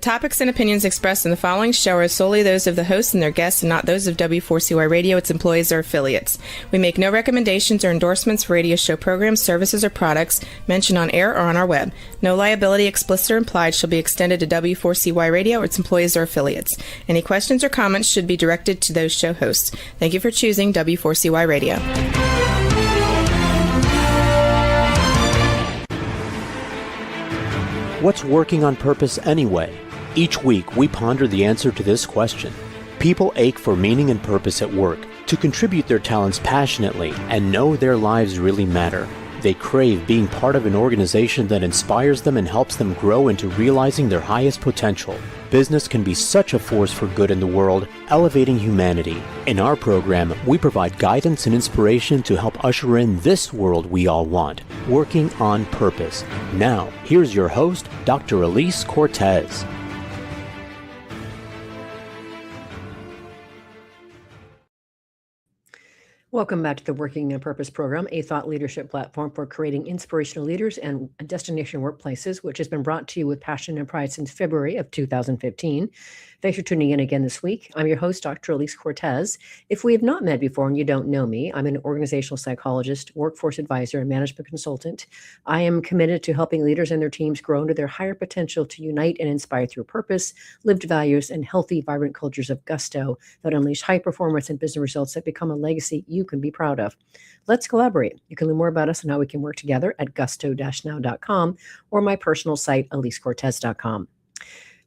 topics and opinions expressed in the following show are solely those of the hosts and their guests and not those of W4CY Radio, its employees, or affiliates. We make no recommendations or endorsements for radio show programs, services, or products mentioned on air or on our web. No liability, explicit or implied, shall be extended to W4CY Radio or its employees or affiliates. Any questions or comments should be directed to those show hosts. Thank you for choosing W4CY Radio. What's working on purpose anyway? Each week, we ponder the answer to this question. People ache for meaning and purpose at work, to contribute their talents passionately and know their lives really matter. They crave being part of an organization that inspires them and helps them grow into realizing their highest potential. Business can be such a force for good in the world, elevating humanity. In our program, we provide guidance and inspiration to help usher in this world we all want, working on purpose. Now, here's your host, Dr. Elise Cortez. Welcome back to the Working on Purpose program, a thought leadership platform for creating inspirational leaders and destination workplaces, which has been brought to you with passion and pride since February of 2015. Thanks for tuning in again this week. I'm your host, Dr. Elise Cortez. If we have not met before and you don't know me, I'm an organizational psychologist, workforce advisor, and management consultant. I am committed to helping leaders and their teams grow into their higher potential to unite and inspire through purpose, lived values, and healthy, vibrant cultures of gusto that unleash high performance and business results that become a legacy you can be proud of. Let's collaborate. You can learn more about us and how we can work together at gusto-now.com or my personal site, elisecortez.com.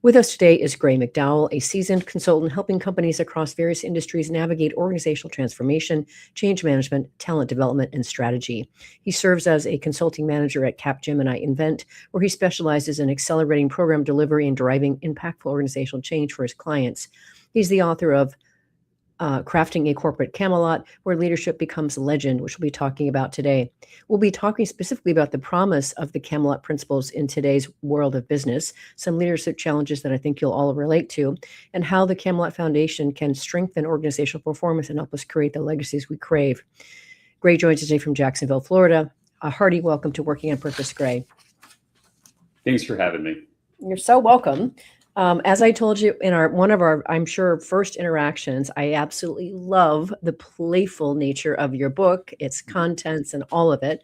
With us today is Gray McDowell, a seasoned consultant helping companies across various industries navigate organizational transformation, change management, talent development, and strategy. He serves as a consulting manager at Capgemini Invent, where he specializes in accelerating program delivery and driving impactful organizational change for his clients. He's the author of Crafting a Corporate Camelot, where leadership becomes legend, which we'll be talking about today. We'll be talking specifically about the promise of the Camelot principles in today's world of business, some leadership challenges that I think you'll all relate to, and how the Camelot Foundation can strengthen organizational performance and help us create the legacies we crave. Gray joins us today from Jacksonville, Florida. A hearty welcome to Working on Purpose, Gray. Thanks for having me. You're so welcome. As I told you in one of our, I'm sure, first interactions, I absolutely love the playful nature of your book, its contents and all of it.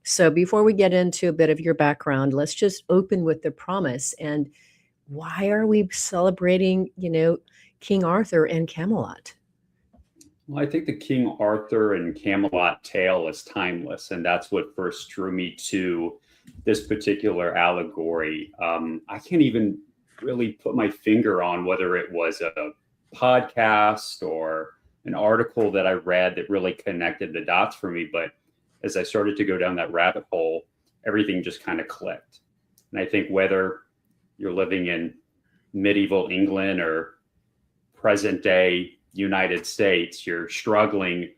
So before we get into a bit of your background, let's just open with the promise. And why are we celebrating, King Arthur and Camelot? Well, I think the King Arthur and Camelot tale is timeless, and that's what first drew me to this particular allegory. I can't even really put my finger on whether it was a podcast or an article that I read that really connected the dots for me. But as I started to go down that rabbit hole, everything just kind of clicked. And I think whether you're living in medieval England or present day United States, you're struggling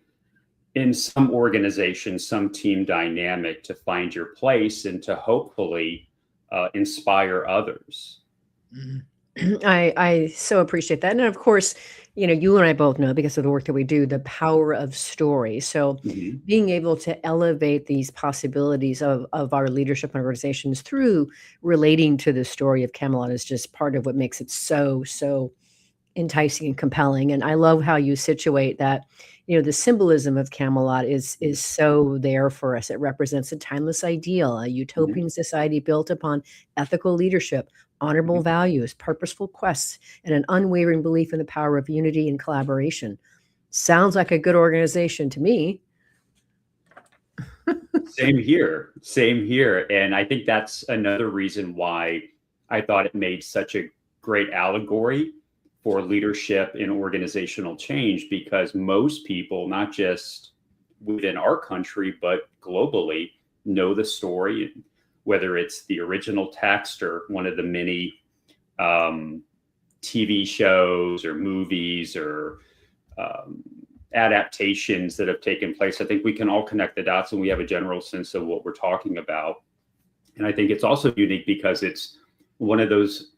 in some organization, some team dynamic to find your place and to hopefully inspire others. I so appreciate that. And of course, you and I both know, because of the work that we do, the power of story. So being able to elevate these possibilities of our leadership and organizations through relating to the story of Camelot is just part of what makes it so enticing and compelling. And I love how you situate that, the symbolism of Camelot is so there for us. It represents a timeless ideal, a utopian society built upon ethical leadership, honorable values, purposeful quests, and an unwavering belief in the power of unity and collaboration. Sounds like a good organization to me. Same here. And I think that's another reason why I thought it made such a great allegory for leadership in organizational change, because most people, not just within our country, but globally, know the story, whether it's the original text or one of the many TV shows or movies or adaptations that have taken place. I think we can all connect the dots and we have a general sense of what we're talking about. And I think it's also unique because it's one of those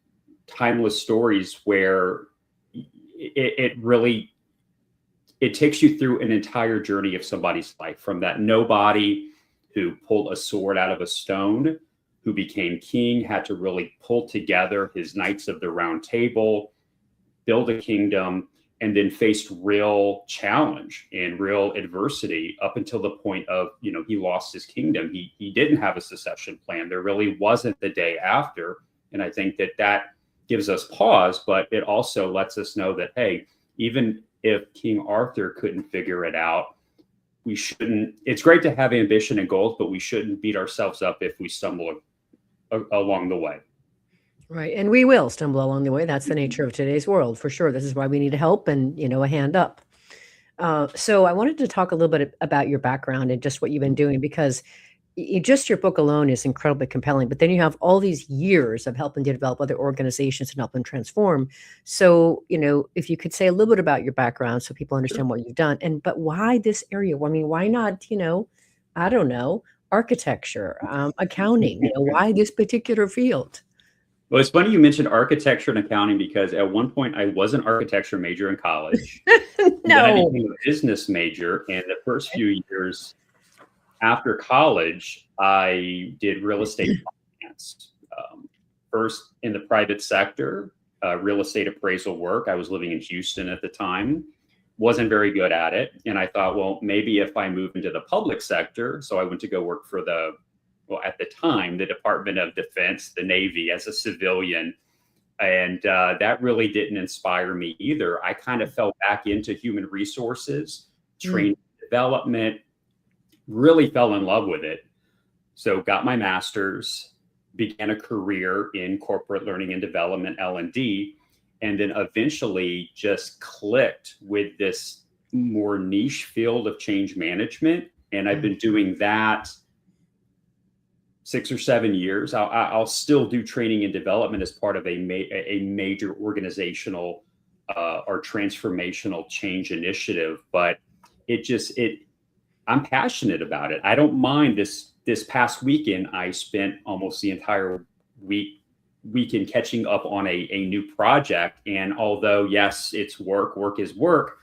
timeless stories where it takes you through an entire journey of somebody's life, from that nobody who pulled a sword out of a stone, who became king, had to really pull together his Knights of the Round Table, build a kingdom, and then faced real challenge and real adversity up until the point of, he lost his kingdom. He didn't have a succession plan. There really wasn't the day after. And I think that gives us pause, but it also lets us know that, hey, even if King Arthur couldn't figure it out, it's great to have ambition and goals, but we shouldn't beat ourselves up if we stumble along the way. Right. And we will stumble along the way. That's the nature of today's world, for sure. This is why we need help and, a hand up. So I wanted to talk a little bit about your background and just what you've been doing, because just your book alone is incredibly compelling. But then you have all these years of helping to develop other organizations and help them transform. So, if you could say a little bit about your background so people understand what you've done, but why this area? I mean, why not, I don't know, architecture, accounting, why this particular field? Well, it's funny you mentioned architecture and accounting, because at one point I was an architecture major in college. No. Then I became a business major. And the first few years after college, I did real estate finance. First in the private sector, real estate appraisal work. I was living in Houston at the time, wasn't very good at it. And I thought, well, maybe if I move into the public sector. So I went to go work for at the time, the Department of Defense, the Navy, as a civilian. And that really didn't inspire me either. I kind of fell back into human resources, training development, really fell in love with it. So got my master's, began a career in corporate learning and development, L&D, and then eventually just clicked with this more niche field of change management. And I've been doing that 6 or 7 years. I'll still do training and development as part of a major organizational or transformational change initiative, but I'm passionate about it. I don't mind this past weekend. I spent almost the entire weekend catching up on a new project. And although, yes, it's work is work,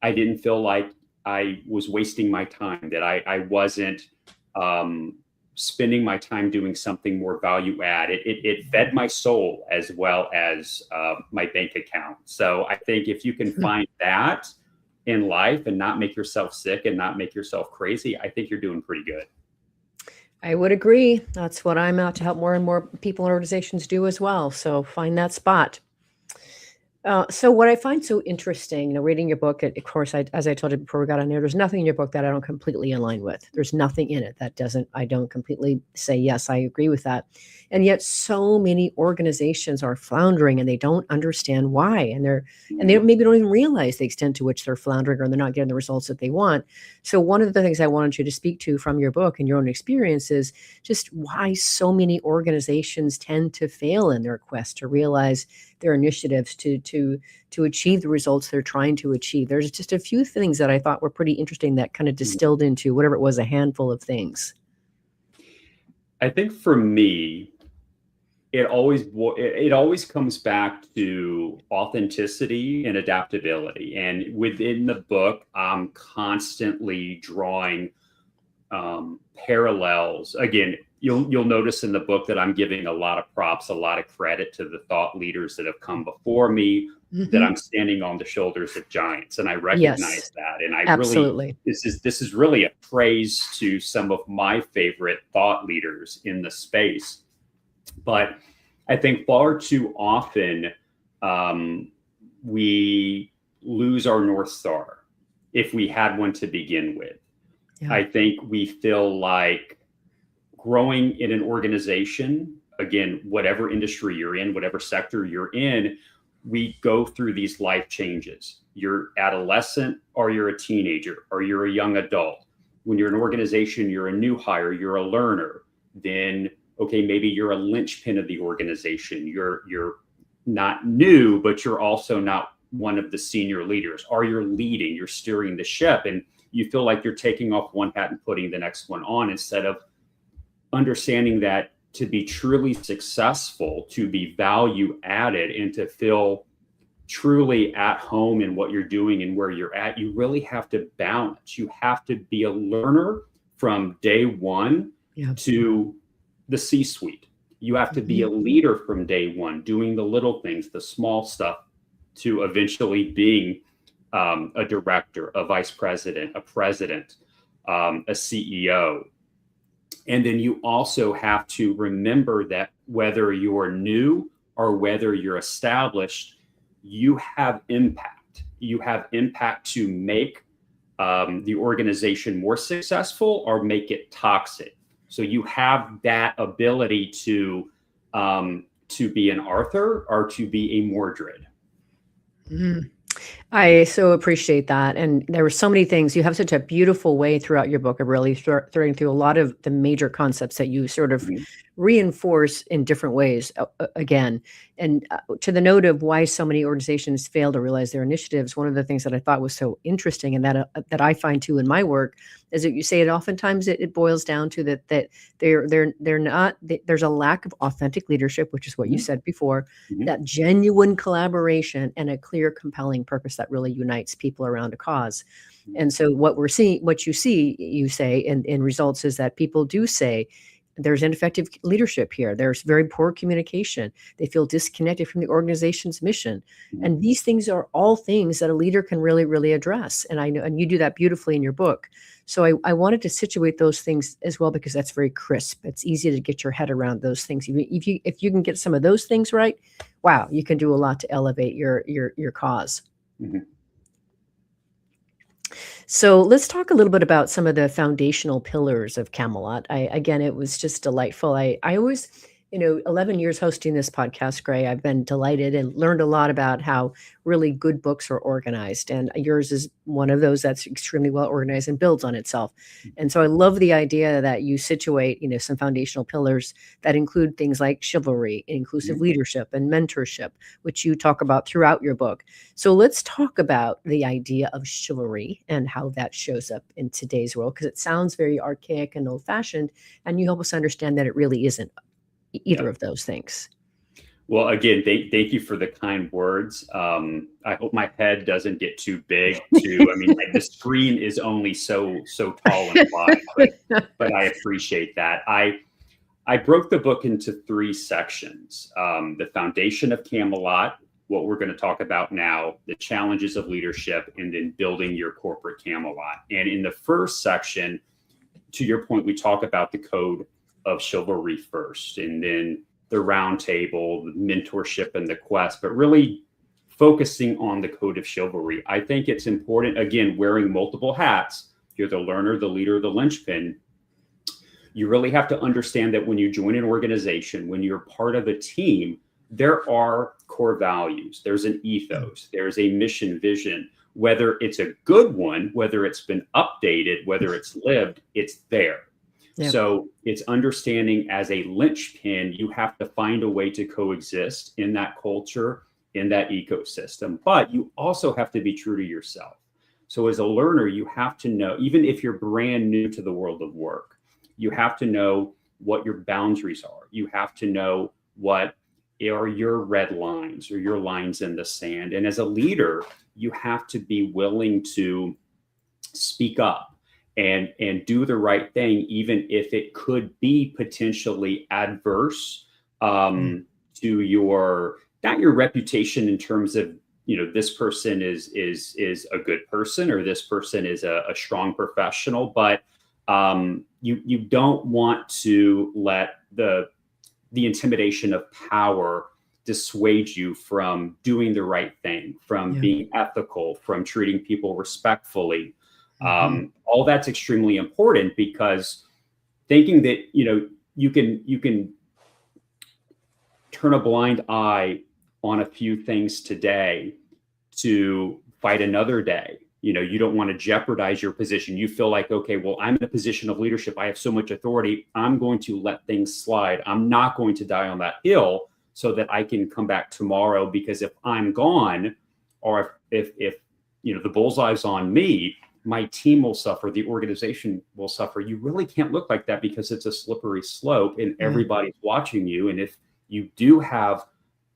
I didn't feel like I was wasting my time, that I wasn't spending my time doing something more value add. It fed my soul as well as my bank account. So I think if you can find that in life and not make yourself sick and not make yourself crazy, I think you're doing pretty good. I would agree. That's what I'm out to help more and more people and organizations do as well. So find that spot. So what I find so interesting, reading your book, of course, as I told you before we got on there, there's nothing in your book that I don't completely align with. There's nothing in it I don't completely say, yes, I agree with that. And yet so many organizations are floundering and they don't understand why. And they maybe don't even realize the extent to which they're floundering or they're not getting the results that they want. So one of the things I wanted you to speak to from your book and your own experience is just why so many organizations tend to fail in their quest to realize their initiatives to achieve the results they're trying to achieve. There's just a few things that I thought were pretty interesting that kind of distilled into whatever it was, a handful of things. I think for me, it always comes back to authenticity and adaptability. And within the book, I'm constantly drawing parallels. Again, you'll notice in the book that I'm giving a lot of props, a lot of credit to the thought leaders that have come before me, that I'm standing on the shoulders of giants. And I recognize that. And absolutely. This is really a praise to some of my favorite thought leaders in the space. But I think far too often we lose our North Star if we had one to begin with. Yeah. I think we feel like growing in an organization, again, whatever industry you're in, whatever sector you're in, we go through these life changes. You're adolescent or you're a teenager or you're a young adult. When you're an organization, you're a new hire, you're a learner. Then, okay, maybe you're a linchpin of the organization. You're not new, but you're also not one of the senior leaders. Or you're leading, you're steering the ship, and you feel like you're taking off one hat and putting the next one on, instead of understanding that to be truly successful, to be value added, and to feel truly at home in what you're doing and where you're at, you really have to balance. You have to be a learner from day one to the C-suite. You have to be a leader from day one, doing the little things, the small stuff, to eventually being a director, a vice president, a president, a CEO. And then you also have to remember that whether you're new or whether you're established, you have impact. You have impact to make the organization more successful or make it toxic. So you have that ability to be an Arthur or to be a Mordred. I so appreciate that. And there were so many things. You have such a beautiful way throughout your book of really throwing through a lot of the major concepts that you sort of reinforce in different ways again. And to the note of why so many organizations fail to realize their initiatives, one of the things that I thought was so interesting, and that I find too in my work, is that you say it oftentimes it boils down to that they're not, there's a lack of authentic leadership, which is what you said before, that genuine collaboration and a clear, compelling purpose that really unites people around a cause. And so what you say in results is that people do say, there's ineffective leadership here. There's very poor communication. They feel disconnected from the organization's mission. And these things are all things that a leader can really, really address. And I know, and you do that beautifully in your book. So I wanted to situate those things as well, because that's very crisp. It's easy to get your head around those things. If you can get some of those things right, wow, you can do a lot to elevate your cause. So let's talk a little bit about some of the foundational pillars of Camelot. Again, it was just delightful. I always, 11 years hosting this podcast, Gray, I've been delighted and learned a lot about how really good books are organized. And yours is one of those that's extremely well organized and builds on itself. And so I love the idea that you situate, some foundational pillars that include things like chivalry, inclusive leadership, and mentorship, which you talk about throughout your book. So let's talk about the idea of chivalry and how that shows up in today's world, because it sounds very archaic and old-fashioned, and you help us understand that it really isn't either of those things. Well, again, thank you for the kind words. I hope my head doesn't get too big. The screen is only so tall and wide, but I appreciate that. I broke the book into 3 sections: the foundation of Camelot, what we're going to talk about now, the challenges of leadership, and then building your corporate Camelot. And in the first section, to your point, we talk about the code of chivalry first, and then the round table, the mentorship, and the quest, but really focusing on the code of chivalry. I think it's important, again, wearing multiple hats. You're the learner, the leader, the linchpin. You really have to understand that when you join an organization, when you're part of a team, there are core values. There's an ethos. There's a mission vision. Whether it's a good one, whether it's been updated, whether it's lived, it's there. Yep. So it's understanding as a linchpin, you have to find a way to coexist in that culture, in that ecosystem, but you also have to be true to yourself. So as a learner, you have to know, even if you're brand new to the world of work, you have to know what your boundaries are. You have to know what are your red lines or your lines in the sand. And as a leader, you have to be willing to speak up and do the right thing, even if it could be potentially adverse to not your reputation in terms of, this person is a good person or this person is a strong professional, but you don't want to let the intimidation of power dissuade you from doing the right thing, from being ethical, from treating people respectfully. All that's extremely important, because thinking that, you can turn a blind eye on a few things today to fight another day. You don't want to jeopardize your position. You feel like, okay, well, I'm in a position of leadership. I have so much authority. I'm going to let things slide. I'm not going to die on that hill so that I can come back tomorrow, because if I'm gone, or if the bullseye's on me, my team will suffer, the organization will suffer. You really can't look like that, because it's a slippery slope and everybody's watching you. And if you do have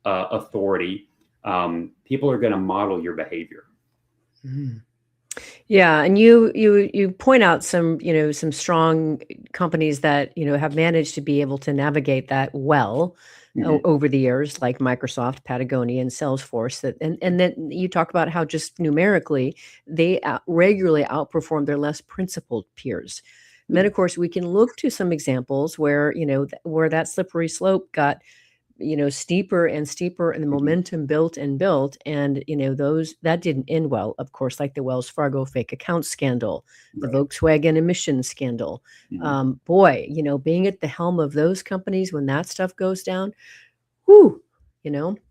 authority, people are going to model your behavior. Yeah, and you point out some, some strong companies that, have managed to be able to navigate that well over the years, like Microsoft, Patagonia, and Salesforce. And then you talk about how just numerically they regularly outperform their less principled peers. And then, of course, we can look to some examples where, where that slippery slope got steeper and steeper, and the momentum built and built. And, those that didn't end well, of course, like the Wells Fargo fake account scandal, the Volkswagen emissions scandal. Boy, being at the helm of those companies when that stuff goes down, whew,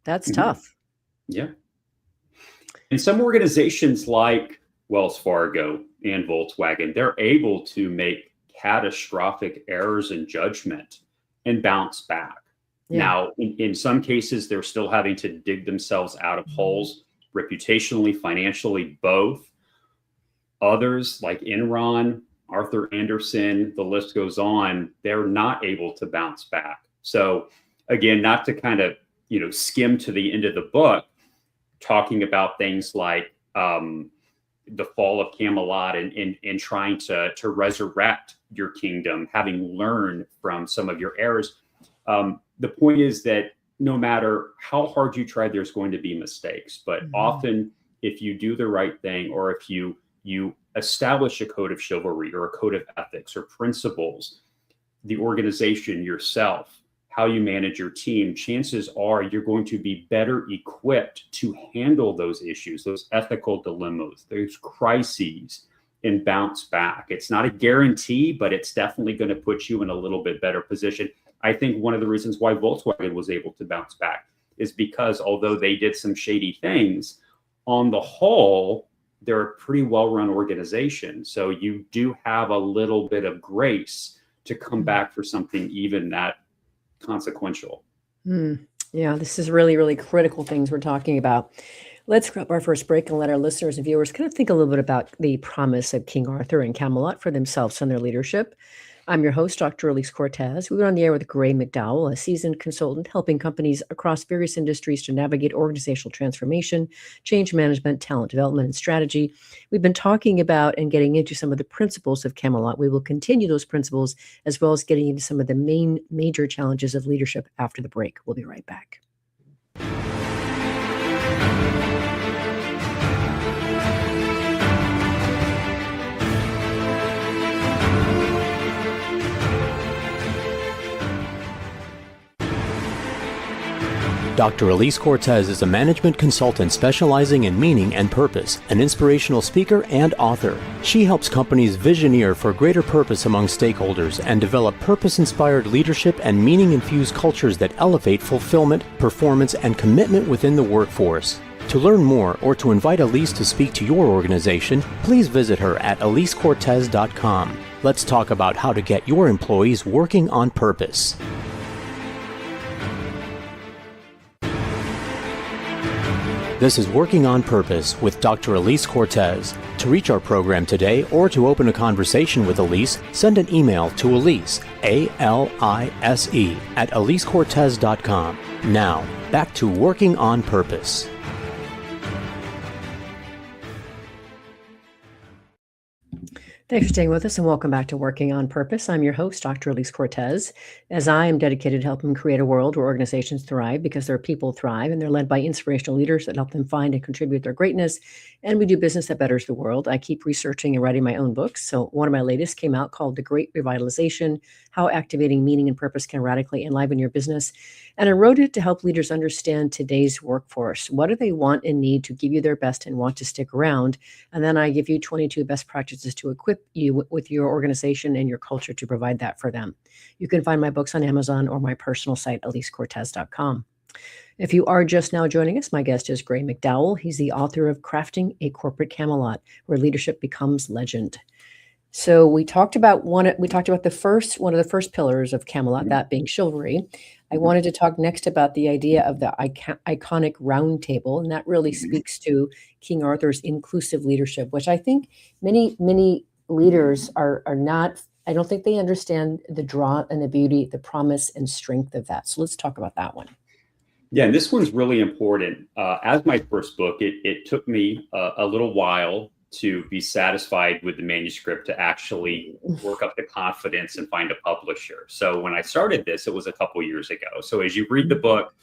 that's tough. Yeah. And some organizations like Wells Fargo and Volkswagen, they're able to make catastrophic errors in judgment and bounce back. Yeah. Now, in some cases, they're still having to dig themselves out of holes, reputationally, financially, both. Others, like Enron, Arthur Andersen, the list goes on, they're not able to bounce back. So again, not to kind of, skim to the end of the book, talking about things like the fall of Camelot and trying to resurrect your kingdom, having learned from some of your errors. The point is that no matter how hard you try, there's going to be mistakes. But often, if you do the right thing, or if you establish a code of chivalry or a code of ethics or principles, the organization, yourself, how you manage your team, chances are you're going to be better equipped to handle those issues, those ethical dilemmas, those crises, and bounce back. It's not a guarantee, but it's definitely going to put you in a little bit better position. I think one of the reasons why Volkswagen was able to bounce back is because although they did some shady things, on the whole, they're a pretty well-run organization. So you do have a little bit of grace to come back for something even that consequential. Yeah, this is really, really critical things we're talking about. Let's grab our first break and let our listeners and viewers kind of think a little bit about the promise of King Arthur and Camelot for themselves and their leadership. I'm your host, Dr. Elise Cortez. We're on the air with Gray McDowell, a seasoned consultant helping companies across various industries to navigate organizational transformation, change management, talent development, and strategy. We've been talking about and getting into some of the principles of Camelot. We will continue those principles as well as getting into some of the major challenges of leadership after the break. We'll be right back. Dr. Elise Cortez is a management consultant specializing in meaning and purpose, an inspirational speaker and author. She helps companies visioneer for greater purpose among stakeholders and develop purpose-inspired leadership and meaning-infused cultures that elevate fulfillment, performance, and commitment within the workforce. To learn more or to invite Elise to speak to your organization, please visit her at elisecortez.com. Let's talk about how to get your employees working on purpose. This is Working on Purpose with Dr. Elise Cortez. To reach our program today or to open a conversation with Elise, send an email to Elise, A-L-I-S-E, at elisecortez.com. Now, back to Working on Purpose. Thanks for staying with us and welcome back to Working on Purpose. I'm your host, Dr. Elise Cortez, as I am dedicated to helping create a world where organizations thrive because their people thrive and they're led by inspirational leaders that help them find and contribute their greatness. And we do business that betters the world. I keep researching and writing my own books. So one of my latest came out called The Great Revitalization, How Activating Meaning and Purpose Can Radically Enliven Your Business. And I wrote it to help leaders understand today's workforce. What do they want and need to give you their best and want to stick around? And then I give you 22 best practices to equip you with your organization and your culture to provide that for them. You can find my books on Amazon or my personal site, elisecortez.com. If you are just now joining us, my guest is Gray McDowell. He's the author of Crafting a Corporate Camelot, Where Leadership Becomes Legend. So we talked about one of the first pillars of Camelot, that being chivalry. I wanted to talk next about the idea of the iconic round table, and that really speaks to King Arthur's inclusive leadership, which I think many leaders are not, I don't think they understand the draw and the beauty, the promise and strength of that. So let's talk about that one. Yeah, and this one's really important. As my first book, it took me a little while to be satisfied with the manuscript to actually work up the confidence and find a publisher. So when I started this, it was a couple years ago. So as you read the book,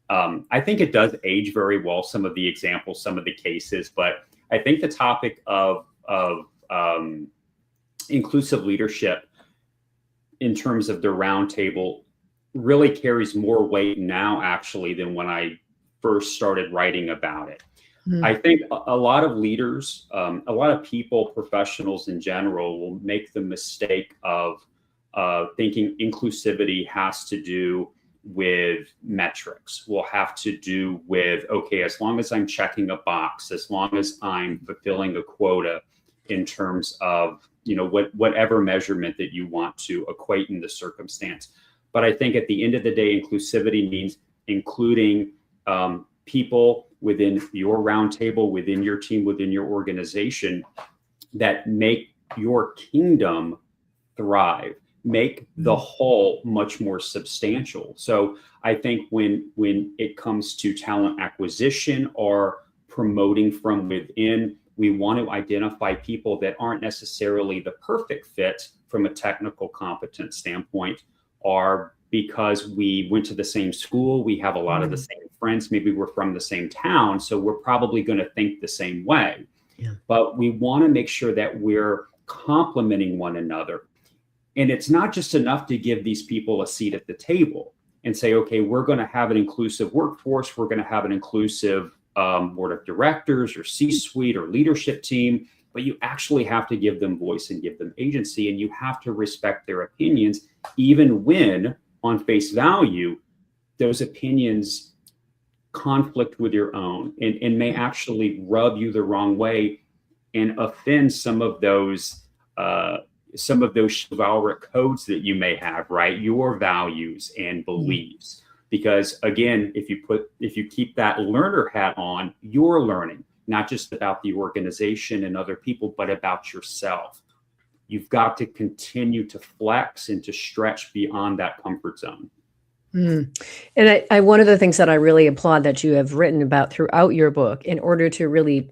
I think it does age very well, some of the examples, some of the cases, but I think the topic of inclusive leadership in terms of the roundtable really carries more weight now actually than when I first started writing about it. I think a lot of leaders, a lot of people, professionals in general will make the mistake of thinking inclusivity has to do with metrics, will have to do with, okay, as long as I'm checking a box, as long as I'm fulfilling a quota in terms of, whatever measurement that you want to equate in the circumstance. But I think at the end of the day, inclusivity means including people within your roundtable, within your team, within your organization that make your kingdom thrive, make the whole much more substantial. So I think when it comes to talent acquisition or promoting from within, we want to identify people that aren't necessarily the perfect fit from a technical competence standpoint, or because we went to the same school, we have a lot of the same friends, maybe we're from the same town, so we're probably going to think the same way. Yeah. But we want to make sure that we're complementing one another. And it's not just enough to give these people a seat at the table and say, okay, we're going to have an inclusive workforce, we're going to have an inclusive board of directors or C-suite or leadership team, but you actually have to give them voice and give them agency, and you have to respect their opinions, even when on face value, those opinions conflict with your own and may actually rub you the wrong way and offend some of those chivalric codes that you may have, right? Your values and beliefs. Because again, if you keep that learner hat on, you're learning, not just about the organization and other people, but about yourself. You've got to continue to flex and to stretch beyond that comfort zone. And I one of the things that I really applaud that you have written about throughout your book, in order to really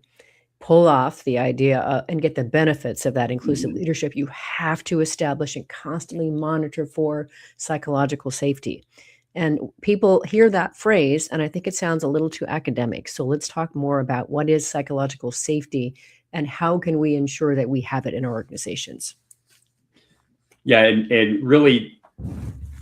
pull off the idea and get the benefits of that inclusive leadership, you have to establish and constantly monitor for psychological safety. And people hear that phrase, and I think it sounds a little too academic. So let's talk more about what is psychological safety and how can we ensure that we have it in our organizations? Yeah, and really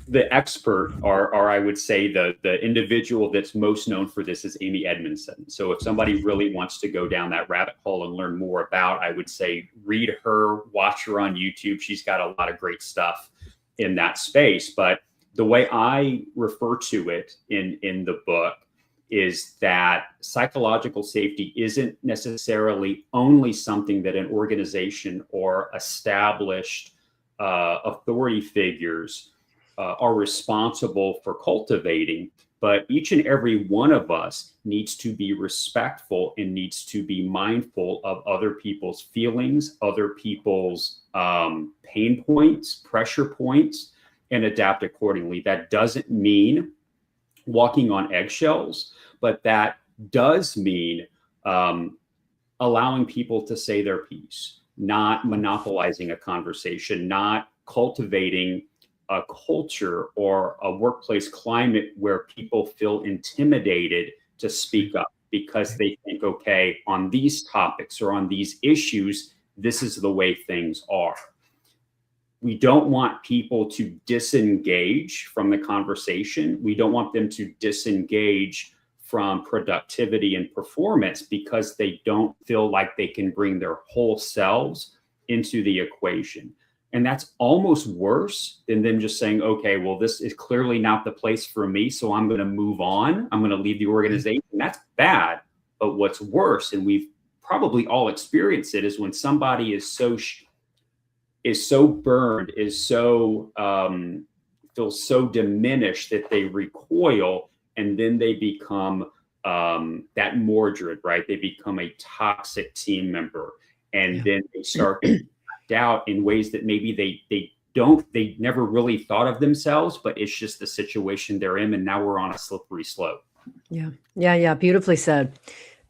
the expert, or I would say the individual that's most known for this is Amy Edmondson. So if somebody really wants to go down that rabbit hole and learn more about, I would say read her, watch her on YouTube. She's got a lot of great stuff in that space. But the way I refer to it in the book is that psychological safety isn't necessarily only something that an organization or established authority figures are responsible for cultivating, but each and every one of us needs to be respectful and needs to be mindful of other people's feelings, other people's pain points, pressure points, and adapt accordingly. That doesn't mean walking on eggshells, but that does mean allowing people to say their piece, not monopolizing a conversation, not cultivating a culture or a workplace climate where people feel intimidated to speak up because they think, okay, on these topics or on these issues, this is the way things are. We don't want people to disengage from the conversation. We don't want them to disengage from productivity and performance because they don't feel like they can bring their whole selves into the equation. And that's almost worse than them just saying, okay, well, this is clearly not the place for me, so I'm going to move on. I'm going to leave the organization. That's bad. But what's worse, and we've probably all experienced it, is when somebody is so burned, feels so diminished that they recoil, and then they become that Mordred, right? They become a toxic team member, and then they start to act out in ways that maybe they never really thought of themselves, but it's just the situation they're in, and now we're on a slippery slope. Yeah. Beautifully said.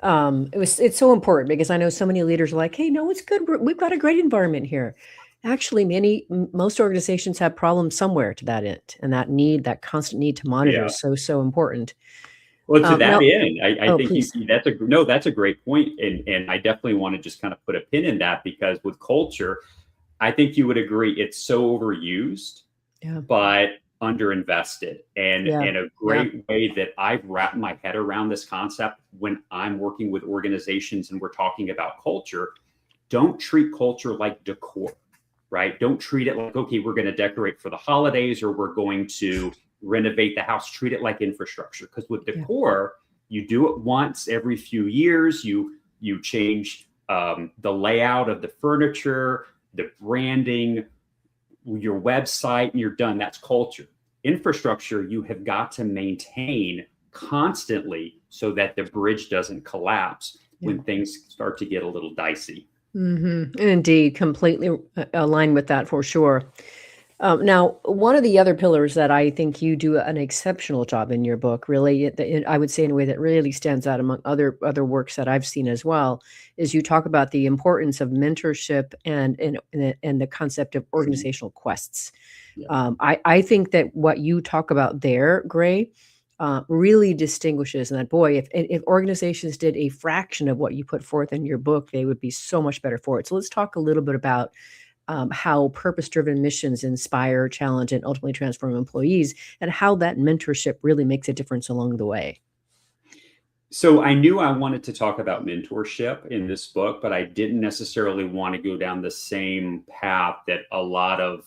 It's so important because I know so many leaders are like, hey, no, it's good. We've got a great environment here. Actually, most organizations have problems somewhere to that end, and that constant need to monitor Yeah. is so important. Well, to that Now, end, I oh, think please. that's a great point, and I definitely want to just kind of put a pin in that, because with culture, I think you would agree it's so overused, Yeah, but underinvested. yeah, And a yeah, great way that I've wrapped my head around this concept when I'm working with organizations and we're talking about culture, don't treat culture like decor, right? Don't treat it like, okay, we're going to decorate for the holidays or we're going to renovate the house. Treat it like infrastructure. Because with yeah, decor, you do it once every few years. You change the layout of the furniture, the branding, your website, and you're done. That's culture. Infrastructure, you have got to maintain constantly so that the bridge doesn't collapse yeah. when things start to get a little dicey. Indeed, completely aligned with that for sure. Now, one of the other pillars that I think you do an exceptional job in your book, really, I would say in a way that really stands out among other works that I've seen as well, is you talk about the importance of mentorship and the concept of organizational quests. Yeah. I think that what you talk about there, Gray, really distinguishes, and that boy, if organizations did a fraction of what you put forth in your book, they would be so much better for it. So let's talk a little bit about how purpose-driven missions inspire, challenge, and ultimately transform employees, and how that mentorship really makes a difference along the way. So I knew I wanted to talk about mentorship in this book, but I didn't necessarily want to go down the same path that a lot of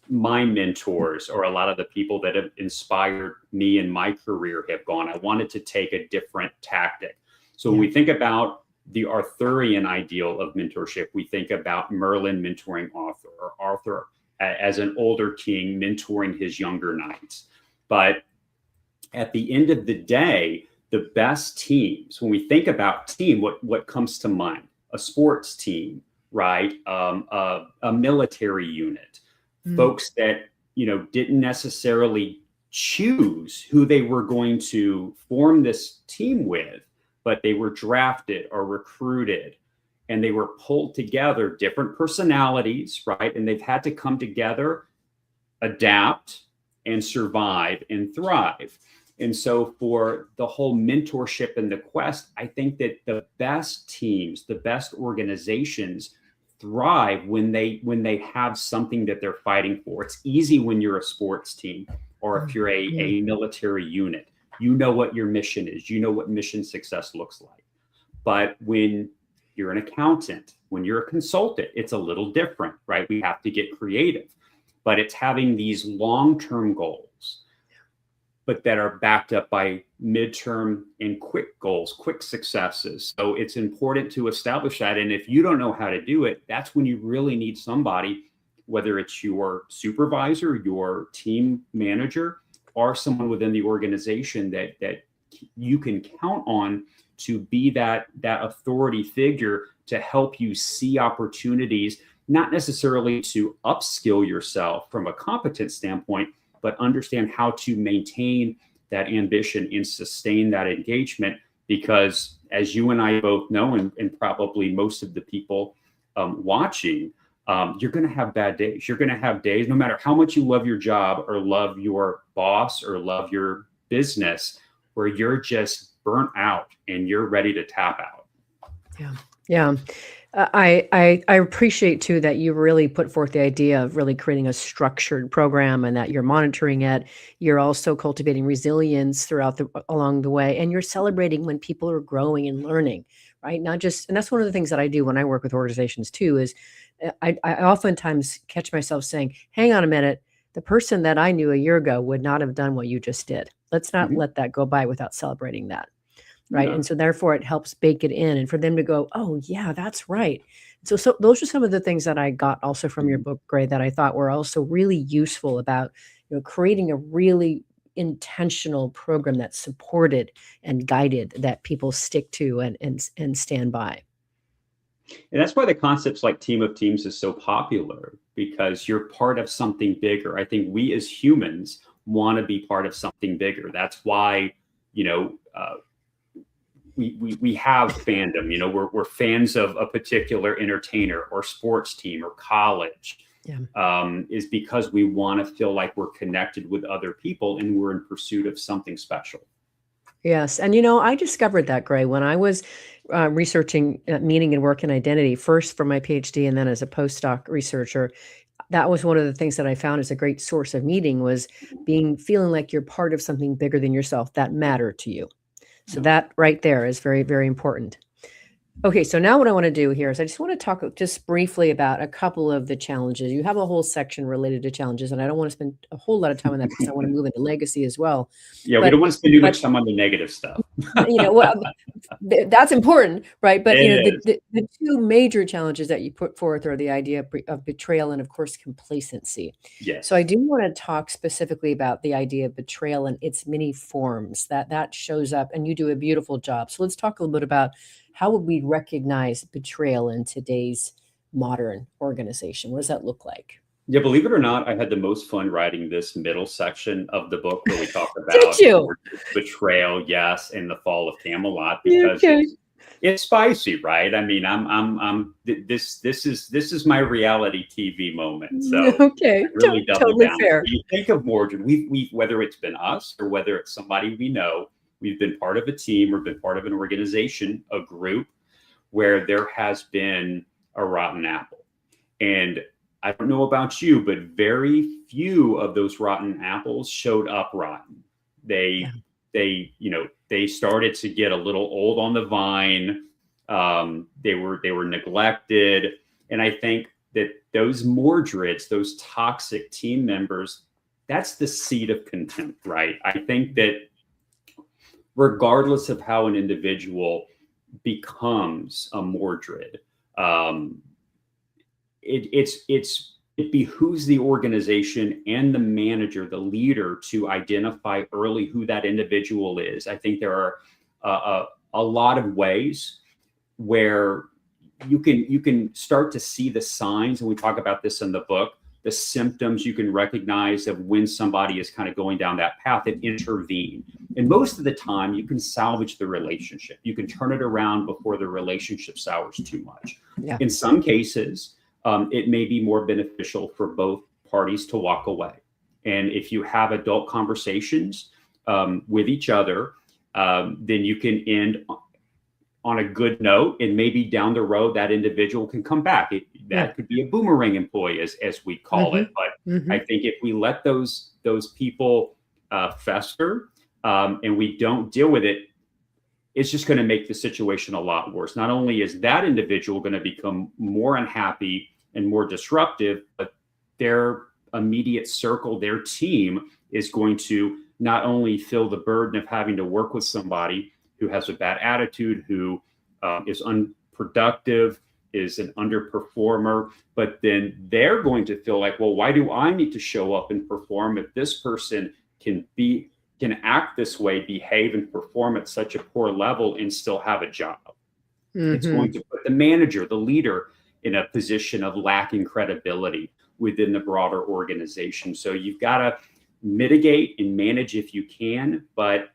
my mentors or a lot of the people that have inspired me in my career have gone. I wanted to take a different tactic. So when we think about the Arthurian ideal of mentorship, we think about Merlin mentoring Arthur, or Arthur as an older king mentoring his younger knights. But at the end of the day, the best teams, when we think about team, what comes to mind? A sports team, right? A military unit, folks that didn't necessarily choose who they were going to form this team with, but they were drafted or recruited, and they were pulled together, different personalities, right? And they've had to come together, adapt, and survive and thrive. And so for the whole mentorship and the quest, I think that the best teams, the best organizations thrive when they have something that they're fighting for. It's easy when you're a sports team or if you're a military unit. You know what your mission is. You know what mission success looks like. But when you're an accountant, when you're a consultant, it's a little different, right? We have to get creative. But it's having these long-term goals, but that are backed up by midterm and quick goals, quick successes. So it's important to establish that. And if you don't know how to do it, that's when you really need somebody, whether it's your supervisor, your team manager, or someone within the organization that you can count on to be that authority figure to help you see opportunities, not necessarily to upskill yourself from a competence standpoint, but understand how to maintain that ambition and sustain that engagement. Because as you and I both know, and probably most of the people watching, you're going to have bad days. You're going to have days, no matter how much you love your job or love your boss or love your business, where you're just burnt out and you're ready to tap out. Yeah. I appreciate too that you really put forth the idea of really creating a structured program, and that you're monitoring it. You're also cultivating resilience along the way, and you're celebrating when people are growing and learning, right? Not just, and that's one of the things that I do when I work with organizations too, is I oftentimes catch myself saying, hang on a minute, the person that I knew a year ago would not have done what you just did. Let's not let that go by without celebrating that. Right. Yeah. And so therefore it helps bake it in, and for them to go, oh yeah, that's right. So those are some of the things that I got also from your book, Gray, that I thought were also really useful about, creating a really intentional program that's supported and guided, that people stick to and stand by. And that's why the concepts like Team of Teams is so popular, because you're part of something bigger. I think we as humans want to be part of something bigger. That's why, we have fandom. You know, we're fans of a particular entertainer or sports team or college. Yeah. Is because we want to feel like we're connected with other people and we're in pursuit of something special. Yes. And, you know, I discovered that, Gray, when I was researching meaning and work and identity, first for my PhD and then as a postdoc researcher. That was one of the things that I found as a great source of meaning was feeling like you're part of something bigger than yourself that mattered to you. So that right there is very, very important. Okay, so now what I want to do here is I just want to talk just briefly about a couple of the challenges. You have a whole section related to challenges, and I don't want to spend a whole lot of time on that because I want to move into legacy as well. Yeah, we don't want to spend too much time on the negative stuff. You know, well, that's important, right? But you know, the two major challenges that you put forth are the idea of betrayal and, of course, complacency. Yes. So I do want to talk specifically about the idea of betrayal and its many forms that shows up, and you do a beautiful job. So let's talk a little bit about how would we recognize betrayal in today's modern organization? What does that look like? Yeah, believe it or not, I had the most fun writing this middle section of the book where we talk about betrayal, yes, and the fall of Camelot, because it's spicy, right? I mean, this is my reality TV moment. So really double down. Fair. When you think of Mordred, we whether it's been us or whether it's somebody we know, we've been part of a team or been part of an organization, a group where there has been a rotten apple. And I don't know about you, but very few of those rotten apples showed up rotten. They started to get a little old on the vine. They were neglected. And I think that those Mordreds, those toxic team members, that's the seed of contempt, right? I think that regardless of how an individual becomes a Mordred, it behooves the organization and the manager, the leader, to identify early who that individual is. I think there are a lot of ways where you can start to see the signs, and we talk about this in the book, the symptoms you can recognize of when somebody is kind of going down that path and intervene. And most of the time, you can salvage the relationship. You can turn it around before the relationship sours too much. Yeah. In some cases, it may be more beneficial for both parties to walk away. And if you have adult conversations with each other, then you can end on a good note, and maybe down the road that individual can come back. That could be a boomerang employee, as we call it. But I think if we let those people fester and we don't deal with it, it's just going to make the situation a lot worse. Not only is that individual going to become more unhappy and more disruptive, but their immediate circle, their team, is going to not only feel the burden of having to work with somebody who has a bad attitude, who is unproductive, is an underperformer, but then they're going to feel like, well, why do I need to show up and perform if this person can act this way, behave and perform at such a poor level and still have a job? It's going to put the manager, the leader, in a position of lacking credibility within the broader organization. So you've got to mitigate and manage if you can, but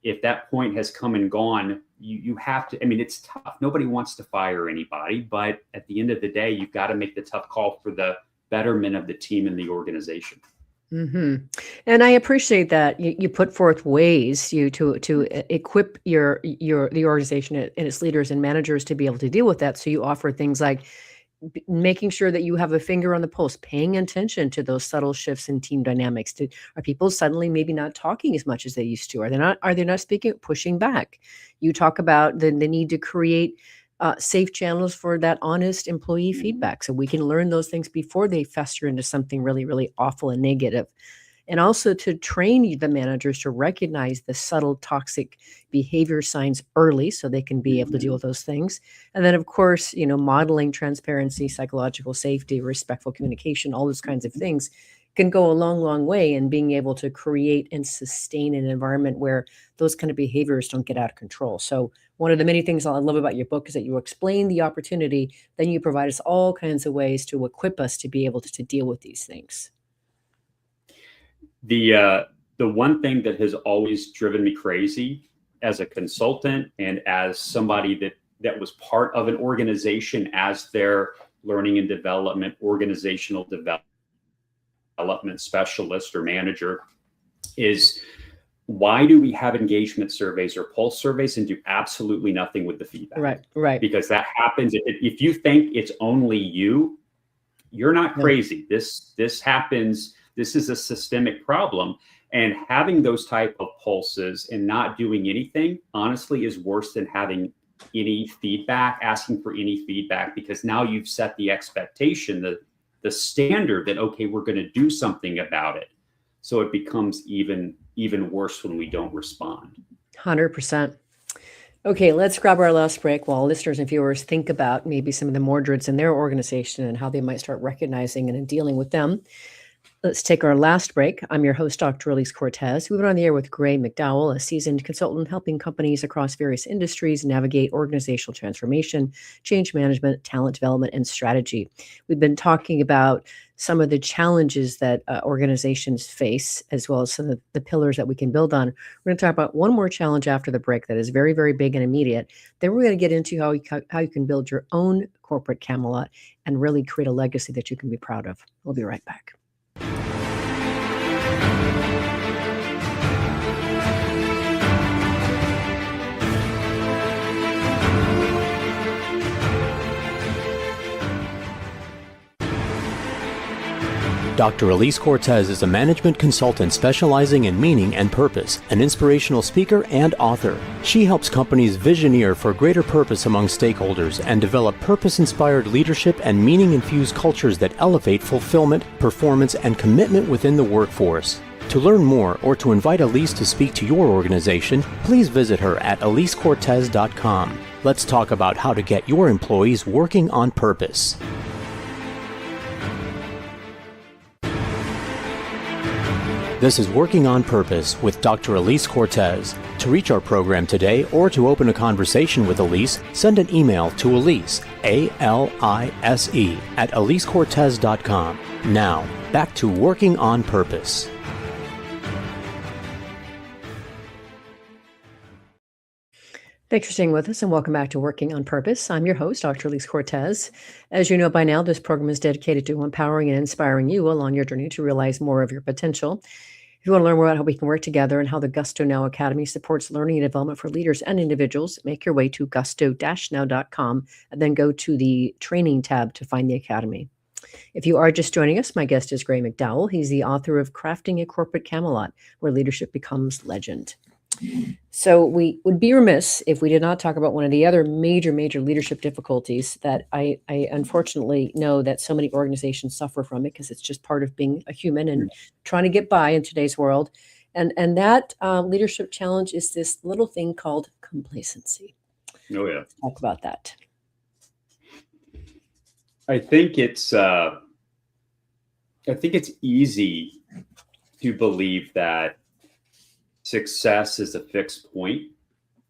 if that point has come and gone, you have to, I mean, it's tough. Nobody wants to fire anybody, but at the end of the day, you've got to make the tough call for the betterment of the team and the organization. And I appreciate that you put forth ways to equip the organization and its leaders and managers to be able to deal with that. So you offer things like making sure that you have a finger on the pulse, paying attention to those subtle shifts in team dynamics. Are people suddenly maybe not talking as much as they used to? Are they not speaking, pushing back? You talk about the need to create safe channels for that honest employee feedback, so we can learn those things before they fester into something really, really awful and negative. And also to train the managers to recognize the subtle toxic behavior signs early so they can be able to deal with those things. And then, of course, modeling transparency, psychological safety, respectful communication, all those kinds of things can go a long, long way in being able to create and sustain an environment where those kind of behaviors don't get out of control. So one of the many things I love about your book is that you explain the opportunity, then you provide us all kinds of ways to equip us to be able to deal with these things. The one thing that has always driven me crazy as a consultant and as somebody that was part of an organization as their learning and development, organizational development specialist or manager, is why do we have engagement surveys or pulse surveys and do absolutely nothing with the feedback? Right. Because that happens. If you think it's only you're not crazy. This happens. This is a systemic problem. And having those type of pulses and not doing anything, honestly, is worse than having any feedback, asking for any feedback, because now you've set the expectation, the standard that, okay, we're going to do something about it. So it becomes even worse when we don't respond. 100%. Okay, let's grab our last break while listeners and viewers think about maybe some of the mordreds in their organization and how they might start recognizing and dealing with them. Let's take our last break. I'm your host, Dr. Elise Cortez. We've been on the air with Gray McDowell, a seasoned consultant helping companies across various industries navigate organizational transformation, change management, talent development, and strategy. We've been talking about some of the challenges that organizations face, as well as some of the pillars that we can build on. We're going to talk about one more challenge after the break that is very, very big and immediate. Then we're going to get into how you can build your own corporate Camelot and really create a legacy that you can be proud of. We'll be right back. Dr. Elise Cortez is a management consultant specializing in meaning and purpose, an inspirational speaker and author. She helps companies visioneer for greater purpose among stakeholders and develop purpose-inspired leadership and meaning-infused cultures that elevate fulfillment, performance, and commitment within the workforce. To learn more or to invite Elise to speak to your organization, please visit her at elisecortez.com. Let's talk about how to get your employees working on purpose. This is Working on Purpose with Dr. Elise Cortez. To reach our program today or to open a conversation with Elise, send an email to Elise, A-L-I-S-E, at elisecortez.com. Now, back to Working on Purpose. Thanks for staying with us and welcome back to Working on Purpose. I'm your host, Dr. Elise Cortez. As you know by now, this program is dedicated to empowering and inspiring you along your journey to realize more of your potential. If you want to learn more about how we can work together and how the Gusto Now Academy supports learning and development for leaders and individuals, make your way to gusto-now.com and then go to the training tab to find the Academy. If you are just joining us, my guest is Gray McDowell. He's the author of Crafting a Corporate Camelot, Where Leadership Becomes Legend. So we would be remiss if we did not talk about one of the other major leadership difficulties that I unfortunately know that so many organizations suffer from, because it's just part of being a human and trying to get by in today's world. And that leadership challenge is this little thing called complacency. Oh, yeah. Let's talk about that. I think it's easy to believe that success is a fixed point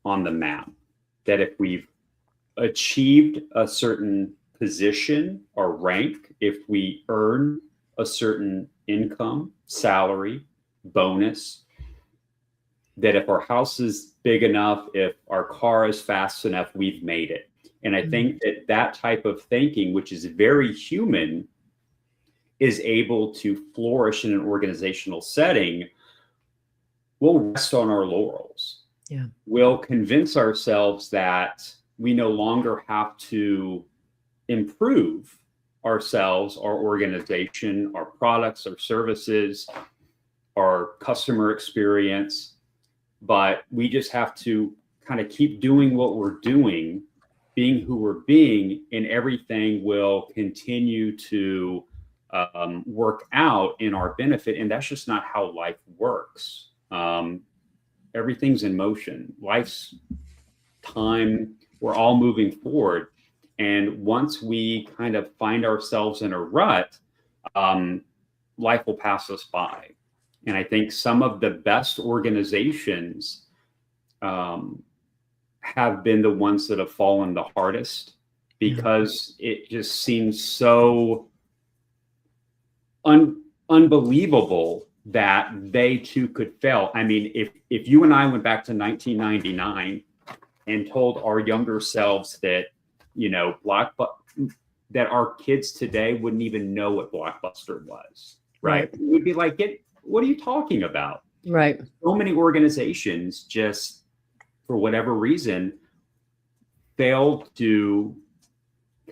on the map, that if we've achieved a certain position or rank, if we earn a certain income, salary, bonus, that if our house is big enough, if our car is fast enough, we've made it. And I think that type of thinking, which is very human, is able to flourish in an organizational setting. We'll rest on our laurels. Yeah. We'll convince ourselves that we no longer have to improve ourselves, our organization, our products, our services, our customer experience, but we just have to kind of keep doing what we're doing, being who we're being, and everything will continue to work out in our benefit. And that's just not how life works. Everything's in motion. Life's time, we're all moving forward. And once we kind of find ourselves in a rut, life will pass us by. And I think some of the best organizations have been the ones that have fallen the hardest, because it just seems so unbelievable that they too could fail. I mean, if you and I went back to 1999 and told our younger selves that, that our kids today wouldn't even know what Blockbuster was, right? We'd be like, what are you talking about? Right. So many organizations just, for whatever reason, failed to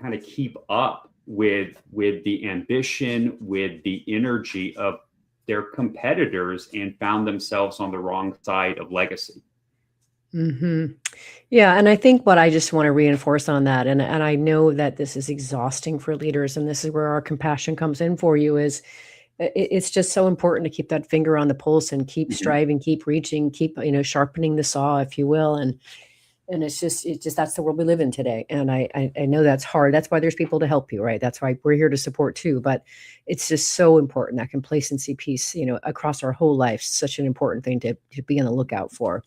kind of keep up with the ambition, with the energy of their competitors, and found themselves on the wrong side of legacy. Mm-hmm. Yeah. And I think what I just want to reinforce on that, and I know that this is exhausting for leaders, and this is where our compassion comes in for you, is it's just so important to keep that finger on the pulse and keep striving, keep reaching, keep, sharpening the saw, if you will. And it's just that's the world we live in today. And I know that's hard. That's why there's people to help you, right? That's why we're here to support too. But it's just so important, that complacency piece, across our whole life, such an important thing to be on the lookout for.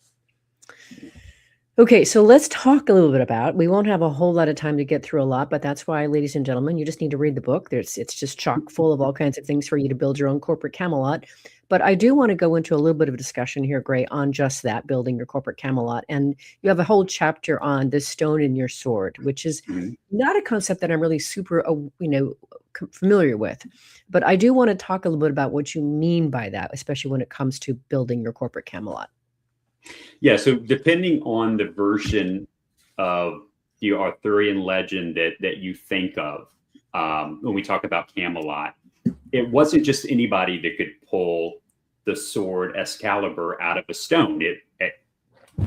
Okay, so let's talk a little bit about, we won't have a whole lot of time to get through a lot, but that's why, ladies and gentlemen, you just need to read the book. It's just chock full of all kinds of things for you to build your own corporate Camelot. But I do want to go into a little bit of a discussion here, Gray, on just that, building your corporate Camelot. And you have a whole chapter on the stone in your sword, which is not a concept that I'm really super, familiar with. But I do want to talk a little bit about what you mean by that, especially when it comes to building your corporate Camelot. Yeah, so depending on the version of the Arthurian legend that you think of, when we talk about Camelot, it wasn't just anybody that could pull the sword Excalibur out of a stone.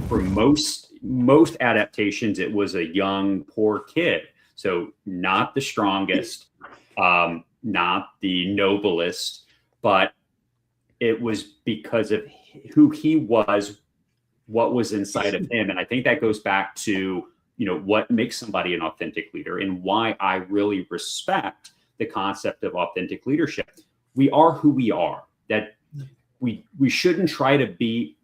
For most adaptations, it was a young, poor kid. So not the strongest, not the noblest, but it was because of who he was, what was inside of him. And I think that goes back to, what makes somebody an authentic leader, and why I really respect the concept of authentic leadership. We are who we are. That we shouldn't try to be.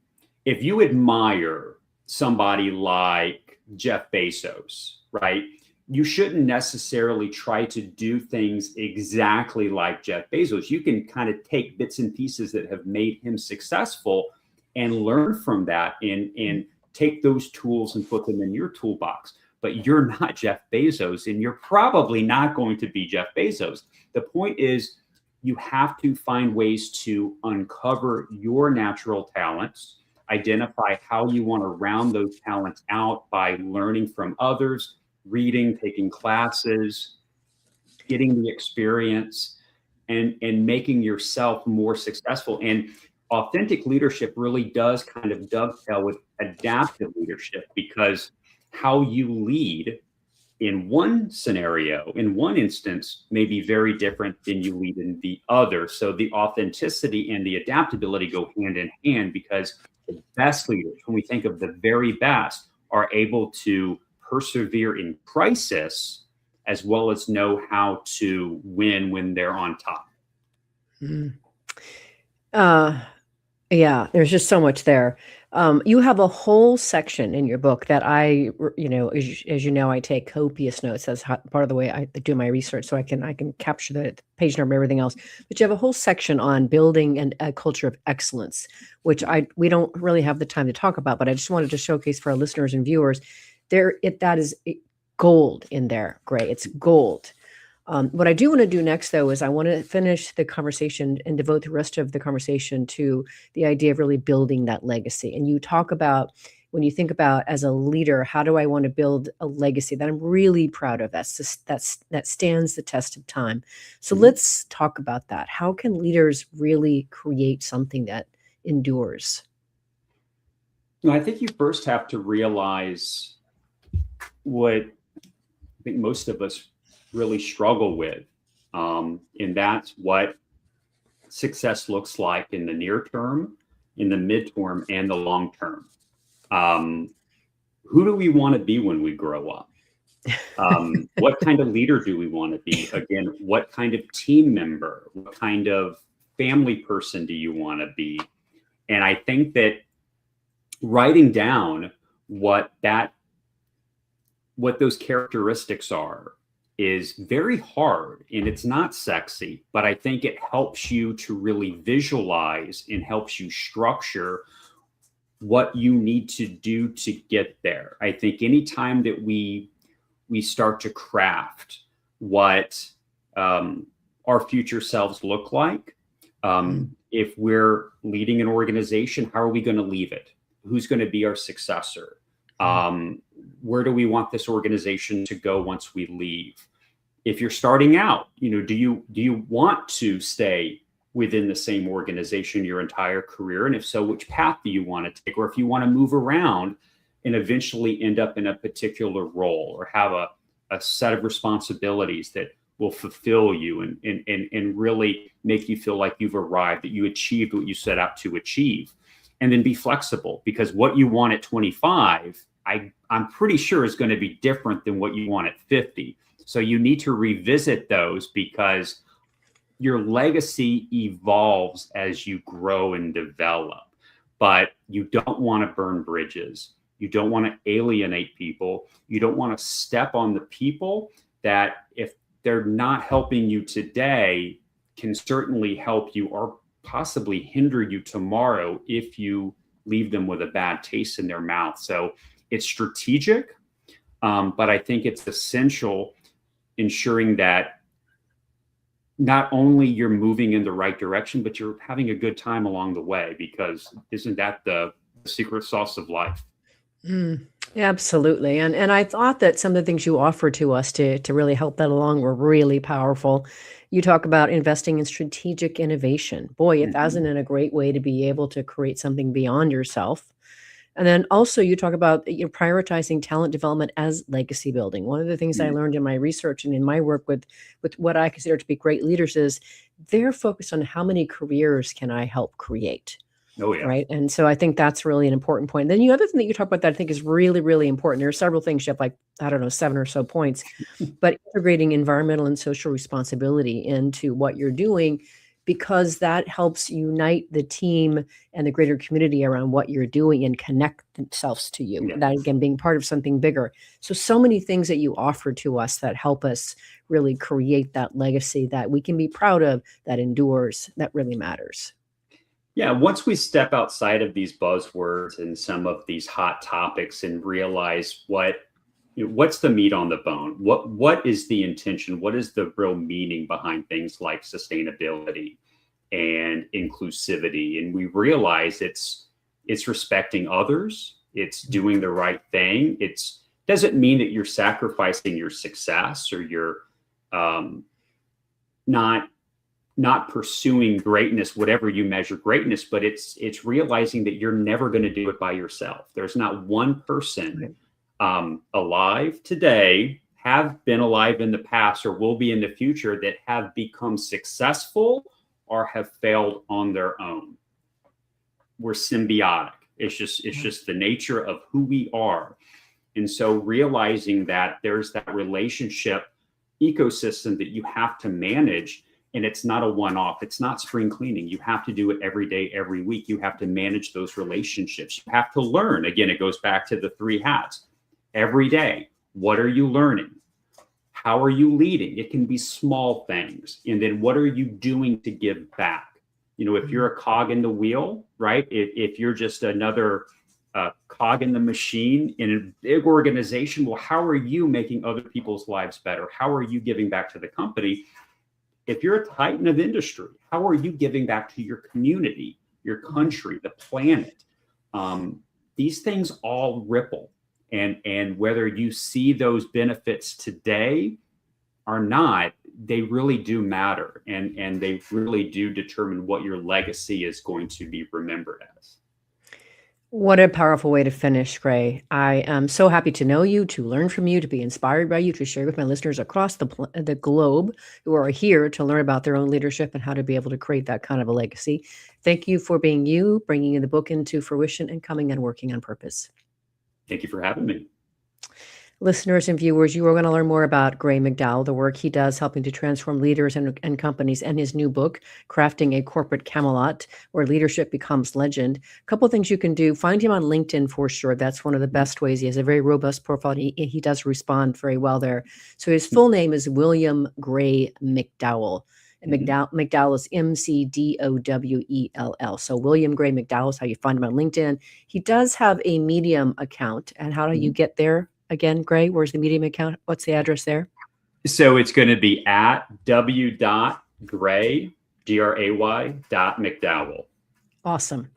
If you admire somebody like Jeff Bezos, right, you shouldn't necessarily try to do things exactly like Jeff Bezos. You can kind of take bits and pieces that have made him successful and learn from that, and take those tools and put them in your toolbox. But you're not Jeff Bezos, and you're probably not going to be Jeff Bezos. The point is, you have to find ways to uncover your natural talents, identify how you want to round those talents out by learning from others, reading, taking classes, getting the experience, and making yourself more successful. And authentic leadership really does kind of dovetail with adaptive leadership, because how you lead in one scenario, in one instance, may be very different than you lead in the other. So the authenticity and the adaptability go hand in hand, because the best leaders, when we think of the very best, are able to persevere in crisis, as well as know how to win when they're on top. Yeah, there's just so much there. You have a whole section in your book that I, as you know, I take copious notes. That's part of the way I do my research, so I can capture the page number, everything else. But you have a whole section on building a culture of excellence, which we don't really have the time to talk about. But I just wanted to showcase for our listeners and viewers. That is gold in there, Gray. It's gold. What I do want to do next, though, is I want to finish the conversation and devote the rest of the conversation to the idea of really building that legacy. And you talk about, when you think about, as a leader, how do I want to build a legacy that I'm really proud of, that stands the test of time. So let's talk about that. How can leaders really create something that endures? I think you first have to realize what I think most of us really struggle with. And that's what success looks like in the near term, in the midterm, and the long term. Who do we want to be when we grow up? What kind of leader do we want to be? Again, what kind of team member, what kind of family person do you want to be? And I think that writing down what those characteristics are, is very hard and it's not sexy, but I think it helps you to really visualize and helps you structure what you need to do to get there. I think anytime that we start to craft what our future selves look like, if we're leading an organization, how are we going to leave it? Who's going to be our successor? Where do we want this organization to go once we leave? If you're starting out, do you want to stay within the same organization your entire career? And if so, which path do you want to take? Or if you want to move around and eventually end up in a particular role or have a set of responsibilities that will fulfill you and really make you feel like you've arrived, that you achieved what you set out to achieve. And then be flexible, because what you want at 25, I'm pretty sure is going to be different than what you want at 50. So you need to revisit those, because your legacy evolves as you grow and develop. But you don't want to burn bridges. You don't want to alienate people. You don't want to step on the people that, if they're not helping you today, can certainly help you or possibly hinder you tomorrow if you leave them with a bad taste in their mouth. So it's strategic, but I think it's essential, ensuring that not only you're moving in the right direction, but you're having a good time along the way, because isn't that the secret sauce of life? Absolutely. And I thought that some of the things you offered to us to really help that along were really powerful. You talk about investing in strategic innovation. Boy, if that isn't a great way to be able to create something beyond yourself. And then also you talk about prioritizing talent development as legacy building. One of the things I learned in my research and in my work with what I consider to be great leaders is they're focused on how many careers can I help create. Oh, yeah. Right. And so I think that's really an important point. Then the other thing that you talk about that I think is really, really important. There are several things. You have like, I don't know, 7 or so points, but integrating environmental and social responsibility into what you're doing, because that helps unite the team and the greater community around what you're doing and connect themselves to you. Yeah. That, again, being part of something bigger. So many things that you offer to us that help us really create that legacy that we can be proud of, that endures, that really matters. Yeah, once we step outside of these buzzwords and some of these hot topics and realize what's the meat on the bone, what is the intention, what is the real meaning behind things like sustainability and inclusivity, and we realize it's respecting others, it's doing the right thing. It's doesn't mean that you're sacrificing your success or you're not pursuing greatness, whatever you measure greatness, but it's realizing that you're never going to do it by yourself. There's not one person alive today, have been alive in the past, or will be in the future, that have become successful or have failed on their own. We're symbiotic. It's just the nature of who we are. And so realizing that there's that relationship ecosystem that you have to manage. And it's not a one-off. It's not spring cleaning. You have to do it every day, every week. You have to manage those relationships. You have to learn. Again, it goes back to the 3 hats. Every day, what are you learning? How are you leading? It can be small things. And then what are you doing to give back? If you're a cog in the wheel, right? If you're just another cog in the machine in a big organization, well, how are you making other people's lives better? How are you giving back to the company? If you're a titan of industry, how are you giving back to your community, your country, the planet? These things all ripple. And whether you see those benefits today or not, they really do matter. And they really do determine what your legacy is going to be remembered as. What a powerful way to finish, Gray. I am so happy to know you, to learn from you, to be inspired by you, to share with my listeners across the globe who are here to learn about their own leadership and how to be able to create that kind of a legacy. Thank you for being you, bringing the book into fruition, and coming and working on purpose. Thank you for having me. Listeners and viewers, you are going to learn more about Gray McDowell, the work he does helping to transform leaders and companies, and his new book, Crafting a Corporate Camelot, where leadership becomes legend. A couple of things you can do. Find him on LinkedIn for sure. That's one of the best ways. He has a very robust profile. He does respond very well there. So his full name is William Gray McDowell. And McDowell is McDowell. So William Gray McDowell is how you find him on LinkedIn. He does have a Medium account. And how do you get there? Again, Gray, where's the Medium account? What's the address there? So it's going to be at w.gray, Gray, .mcdowell. Awesome.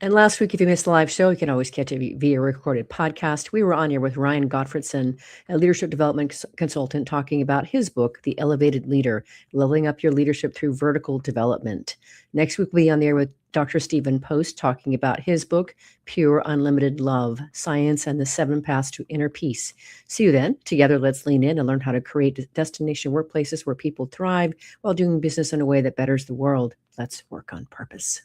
And last week, if you missed the live show, you can always catch it via recorded podcast. We were on here with Ryan Gottfredson, a leadership development consultant, talking about his book, The Elevated Leader, Leveling Up Your Leadership Through Vertical Development. Next week, we'll be on there with Dr. Stephen Post talking about his book, Pure Unlimited Love, Science and the 7 Paths to Inner Peace. See you then. Together, let's lean in and learn how to create destination workplaces where people thrive while doing business in a way that betters the world. Let's work on purpose.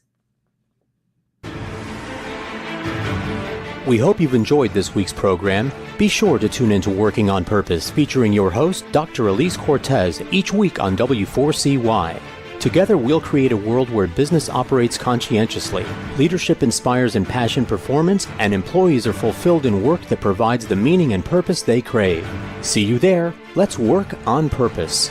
We hope you've enjoyed this week's program. Be sure to tune into Working on Purpose, featuring your host, Dr. Elise Cortez, each week on W4CY. Together, we'll create a world where business operates conscientiously, leadership inspires impassioned performance, and employees are fulfilled in work that provides the meaning and purpose they crave. See you there. Let's work on purpose.